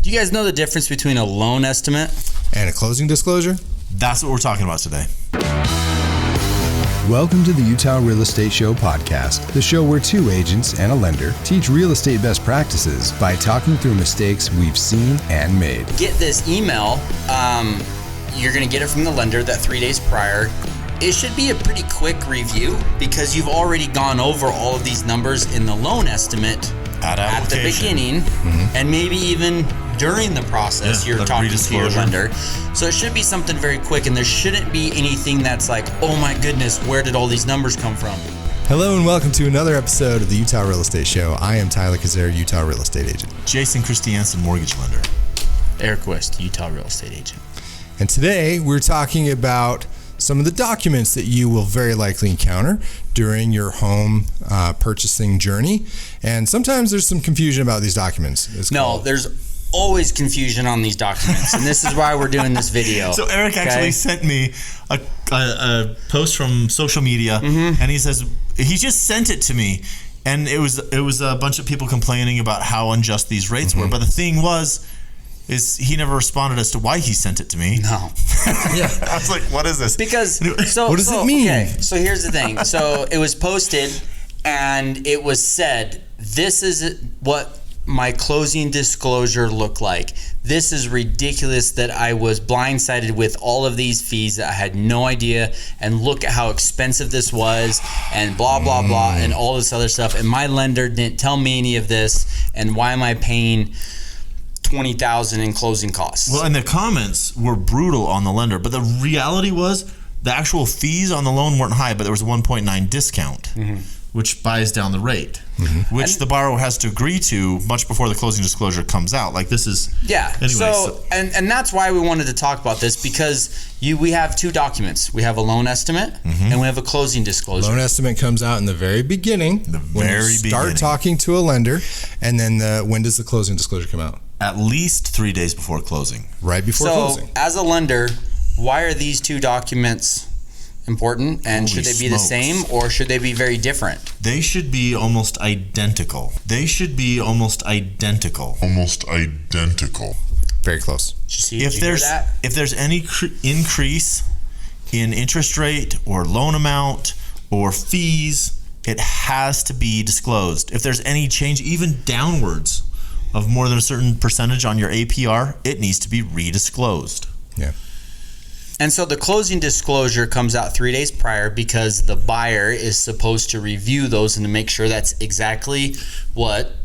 Do you guys know the difference between a loan estimate and a closing disclosure? That's what we're talking about today. Welcome to the Utah Real Estate Show podcast, the show where two agents and a lender teach real estate best practices by talking through mistakes we've seen and made. Get this email. You're going to get it from the lender that 3 days prior. It should be a pretty quick review because you've already gone over all of these numbers in the loan estimate at the beginning, and maybe even during the process you're talking to your lender. So it should be something very quick, and there shouldn't be anything that's like, oh my goodness, where did all these numbers come from? Hello and welcome to another episode of the Utah Real Estate Show. I am Tyler Kazare, Utah Real Estate Agent. Jason Christiansen, mortgage lender. Eric West, Utah Real Estate Agent. And today we're talking about some of the documents that you will very likely encounter during your home purchasing journey. And sometimes there's some confusion about these documents. There's always confusion on these documents, and this is why we're doing this video. So Eric actually sent me a post from social media, and he says he just sent it to me, and it was a bunch of people complaining about how unjust these rates were. But the thing is he never responded as to why he sent it to me. No. Yeah. I was like, what is this? Because what does it mean? Okay, so here's the thing. So it was posted and it was said, this is what my closing disclosure looked like. This is ridiculous that I was blindsided with all of these fees that I had no idea, and look at how expensive this was, and blah, blah, blah, and all this other stuff. And my lender didn't tell me any of this, and why am I paying $20,000 in closing costs? Well, and the comments were brutal on the lender, but the reality was the actual fees on the loan weren't high, but there was a 1.9 discount, which buys down the rate, which the borrower has to agree to much before the closing disclosure comes out. Like this is Anyway, so and that's why we wanted to talk about this, because we have two documents. We have a loan estimate and we have a closing disclosure. Loan estimate comes out in the very beginning. When you start talking to a lender, and then when does the closing disclosure come out? At least 3 days before closing. Right before closing. So as a lender, why are these two documents important, and should they be the same, or should they be very different? They should be almost identical. Almost identical. Very close. If there's any increase in interest rate or loan amount or fees, it has to be disclosed. If there's any change, even downwards, of more than a certain percentage on your APR, it needs to be redisclosed. Yeah. And so the closing disclosure comes out 3 days prior because the buyer is supposed to review those and to make sure that's exactly what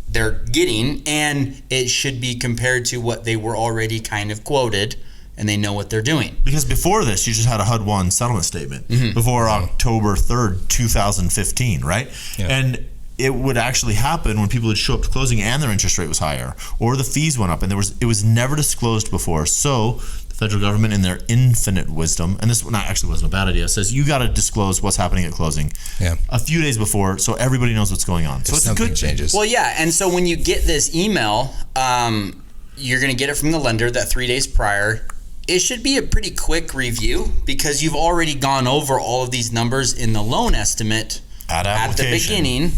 they're getting, and it should be compared to what they were already kind of quoted, and they know what they're doing. Because before this, you just had a HUD-1 Settlement Statement before October 3rd, 2015, right? Yeah. And it would actually happen when people would show up to closing and their interest rate was higher, or the fees went up, and it was never disclosed before. So the federal government, in their infinite wisdom, and this actually wasn't a bad idea, says you got to disclose what's happening at closing a few days before, so everybody knows what's going on. So it's something good changes. Well, yeah, and so when you get this email, you're going to get it from the lender that 3 days prior. It should be a pretty quick review because you've already gone over all of these numbers in the loan estimate at the beginning,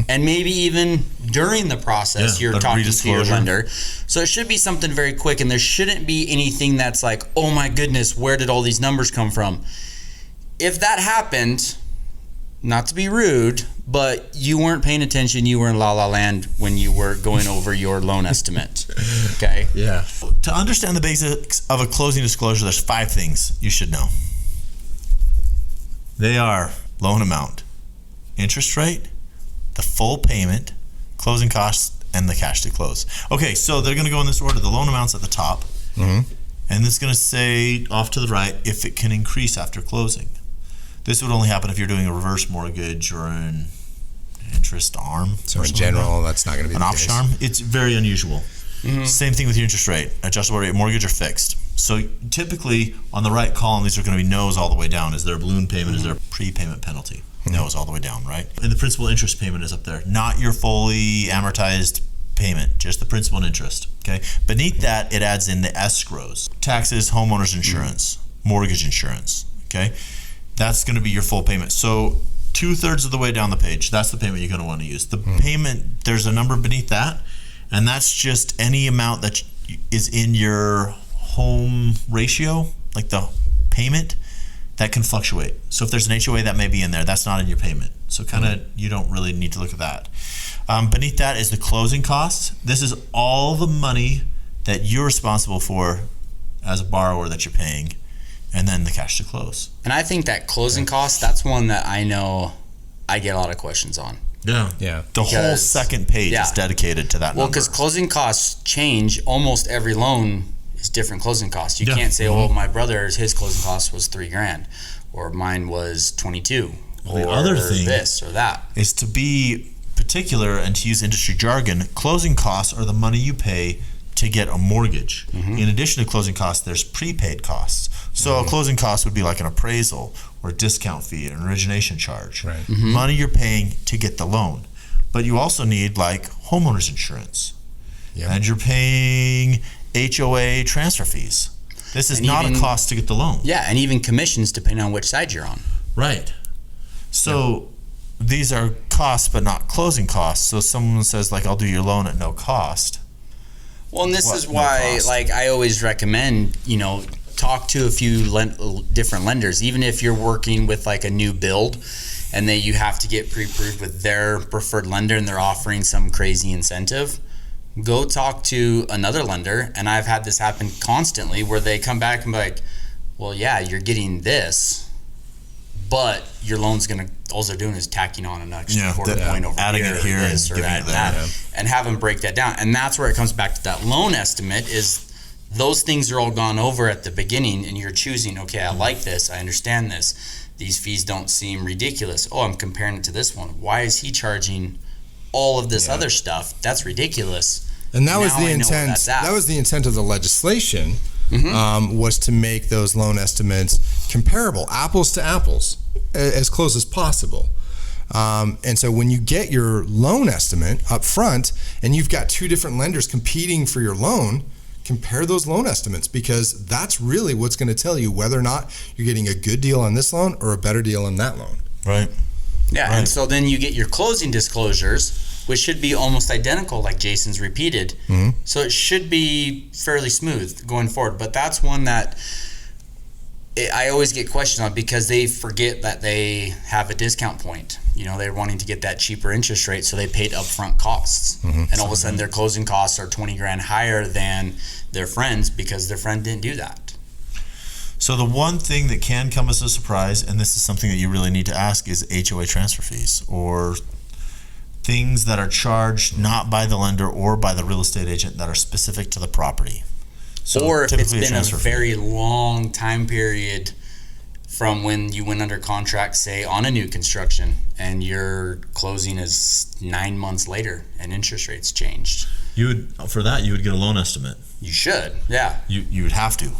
and maybe even during the process you're talking to your lender. So it should be something very quick, and there shouldn't be anything that's like, oh my goodness, where did all these numbers come from? If that happened, not to be rude, but you weren't paying attention, you were in La La Land when you were going over your loan estimate. Okay? Yeah. To understand the basics of a closing disclosure, there's 5 things you should know. They are loan amount, interest rate, the full payment, closing costs, and the cash to close. Okay, so they're going to go in this order. The loan amount's at the top, and it's going to say off to the right if it can increase after closing. This would only happen if you're doing a reverse mortgage or an interest arm. So in general, that's not going to be an option arm. It's very unusual. Same thing with your interest rate, adjustable rate mortgage or fixed. So typically on the right column, these are going to be no's all the way down. Is there a balloon payment? Is there a prepayment penalty? No's all the way down, right? And the principal interest payment is up there. Not your fully amortized payment, just the principal and interest, okay? Beneath that, it adds in the escrows. Taxes, homeowner's insurance, mortgage insurance, okay? That's going to be your full payment. So 2/3 of the way down the page, that's the payment you're going to want to use. The payment, there's a number beneath that, and that's just any amount that is in your home ratio, like the payment, that can fluctuate. So if there's an HOA that may be in there, that's not in your payment. So kind of you don't really need to look at that. Beneath that is the closing costs. This is all the money that you're responsible for as a borrower that you're paying, and then the cash to close. And I think that closing cost, that's one that I know I get a lot of questions on. Yeah. The whole second page is dedicated to that number. Well, because closing costs change. Almost every loan is different closing costs. You can't say, "Oh, my brother's his closing cost was $3,000, or mine was 22." Well, the other thing this or that is to be particular and to use industry jargon. Closing costs are the money you pay to get a mortgage. In addition to closing costs, there's prepaid costs. So a closing cost would be like an appraisal or a discount fee, an origination charge. Money you're paying to get the loan. But you also need like homeowners insurance. And you're paying HOA transfer fees. This is not a cost to get the loan. Yeah, and even commissions depending on which side you're on. Right. So these are costs but not closing costs. So someone says like, I'll do your loan at no cost. Well, and this is why, like, I always recommend, talk to a few different lenders, even if you're working with like a new build and then you have to get pre-approved with their preferred lender and they're offering some crazy incentive. Go talk to another lender, and I've had this happen constantly where they come back and be like, well, yeah, you're getting this, but your loan's gonna, all they're doing is tacking on an extra quarter point over adding here, it here this and or that, and have them break that down. And that's where it comes back to that loan estimate. Is those things are all gone over at the beginning, and you're choosing, okay, I like this, I understand this, these fees don't seem ridiculous. Oh, I'm comparing it to this one. Why is he charging all of this other stuff? That's ridiculous. And that was the intent. That was the intent of the legislation. Was to make those loan estimates comparable, apples to apples, as close as possible. And so when you get your loan estimate up front and you've got two different lenders competing for your loan, compare those loan estimates, because that's really what's going to tell you whether or not you're getting a good deal on this loan or a better deal on that loan. Right. Yeah, and so then you get your closing disclosures, which should be almost identical, like Jason's repeated. So it should be fairly smooth going forward. But that's one that I always get questioned on, because they forget that they have a discount point. They're wanting to get that cheaper interest rate, so they paid upfront costs. And all of a sudden their closing costs are $20,000 higher than their friends because their friend didn't do that. So the one thing that can come as a surprise, and this is something that you really need to ask, is HOA transfer fees, or things that are charged not by the lender or by the real estate agent that are specific to the property. So or if it's been a very long time period from when you went under contract, say on a new construction, and your closing is 9 months later and interest rates changed. You would get a loan estimate. You should, yeah. You would have to.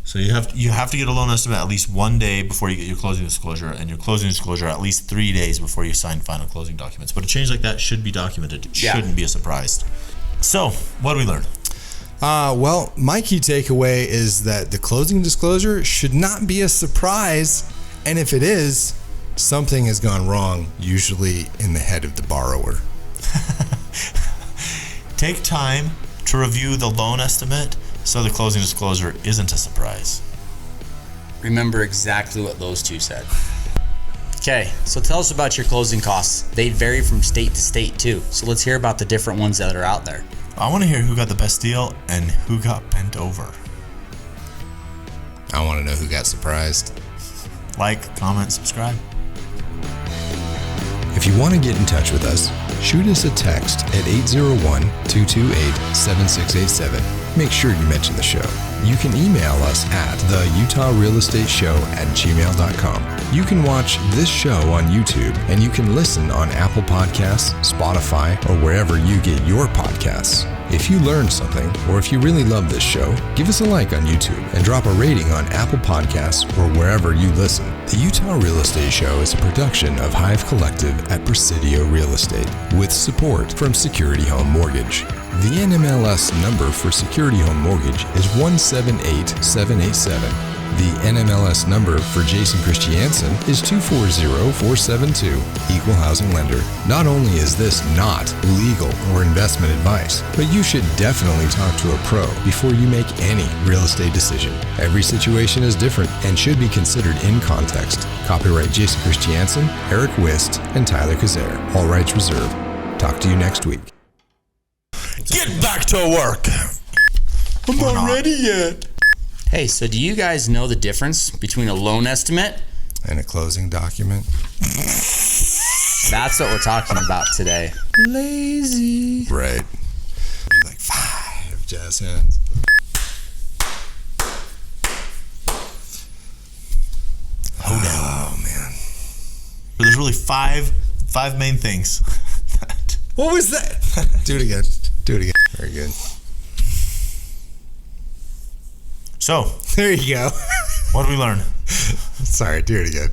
So you have to get a loan estimate at least 1 day before you get your closing disclosure, and your closing disclosure at least 3 days before you sign final closing documents. But a change like that should be documented. It shouldn't be a surprise. So, what did we learn? Well, my key takeaway is that the closing disclosure should not be a surprise, and if it is, something has gone wrong, usually in the head of the borrower. Take time to review the loan estimate so the closing disclosure isn't a surprise. Remember exactly what those two said. Okay, so tell us about your closing costs. They vary from state to state too. So let's hear about the different ones that are out there. I want to hear who got the best deal and who got bent over. I want to know who got surprised. Like, comment, subscribe. If you want to get in touch with us, shoot us a text at 801-228-7687. Make sure you mention the show. You can email us at theutahrealestateshow@gmail.com. You can watch this show on YouTube, and you can listen on Apple Podcasts, Spotify, or wherever you get your podcasts. If you learned something, or if you really love this show, give us a like on YouTube and drop a rating on Apple Podcasts or wherever you listen. The Utah Real Estate Show is a production of Hive Collective at Presidio Real Estate, with support from Security Home Mortgage. The NMLS number for Security Home Mortgage is 178787. The NMLS number for Jason Christiansen is 240472, Equal Housing Lender. Not only is this not legal or investment advice, but you should definitely talk to a pro before you make any real estate decision. Every situation is different and should be considered in context. Copyright Jason Christiansen, Eric Wist, and Tyler Kazare. All rights reserved. Talk to you next week. Get back to work. I'm not ready yet. Hey, so do you guys know the difference between a loan estimate And a closing document. That's what we're talking about today. Lazy. Right. Be like 5 jazz hands. Oh man. There's really five main things. What was that? Do it again. Do it again. Very good. So, There you go. what did we learn? Sorry, do it again.